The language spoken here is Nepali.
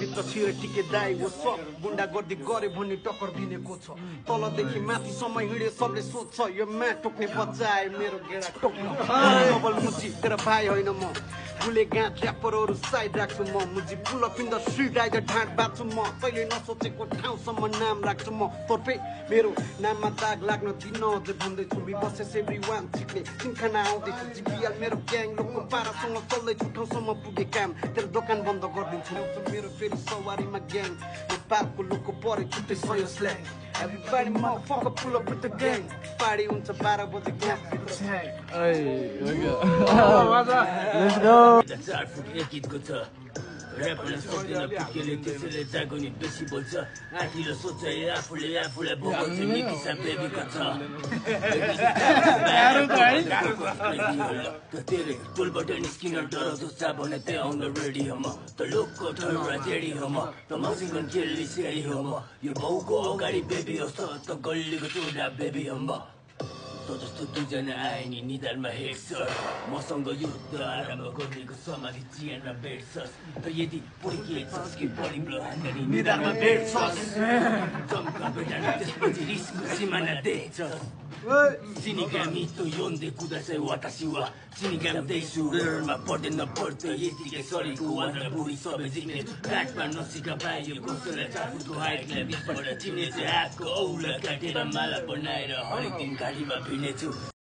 भित्र छिरे टिके दाइ वो सब गुण्डागर्दी गरे भन्ने टक्कर दिनेको छ तलदेखि माथिसम्म हिँडे सबले सोध्छ यो म्याट टोक्ने बच्चा आयो मेरो गेडा टोक्नु डबल मुजी तेरो भाइ होइन म फुले गाँठ ऱ्यापरहरू साइड राख्छु म मुजी पुल पिन्द स्ट्रिट आइज ढाँट बाँच्छु म तैँले नसोचेको ठाउँसम्म नाम राख्छु म तर्फे मेरो नाममा दाग लाग्न दिन अझै भन्दैछु मी बसेस एभ्री वान छिक्ने सिन्खाना आउँदैछु जिपिएल मेरो ग्याङ लोकको पारासँग चल्दैछु ठाउँसम्म पुगे काम तेरो दोकान बन्द गरिदिन्छु मेरो फेरि सवारीमा ग्याङ नेपालको लोकको परे छुट्टै सय slang Everybody motherfucker pull up with the gang Party हुन्छ 12 बजे ग्यास Let's go. ऱ्यापरले सक्दैन पुकेले त्यसैले जागो नि बेसी बोल्छ आखिर सोच आफूले आफूलाई भोगाउँछ निकिसा बेबीको छ तेरे टोलबाट निस्किन डराउँछ चा भने त्यही आउन रेडी हो म त लोकको ठुलो जेडी हो म त मसिङन जेली सेडी हो म यो बाउको अगाडि बेबी हो त गल्लीको चोडा बेबी हो म त जस्तो दुईजना आए नि निधारमा हेर्छ मसँग युद्ध आरम्भ गर्नेको समाधि चियानमा भेट्छस् त यदि पुर्किएछस् कि बढी ब्लो हान्दा नि निधारमा भेट्छस् जम्का भेटान त्यसपछि रिसको सिमाना देख्छस् सिनिगामी त योन्दे कुदासै वातासिवा सिनिगाम देख्छु रेरमा पर्दैन पर्छ यतिकै सरीको वाद्रा बुढी सबै जिग्ने काठमा नसिका पायो कसैलाई चाफुको हाइटलाई बिचबाट चिने चाहिँ आएको औला काटेर माला बनाएर हरेक दिन घाँटीमा भिड्नेछु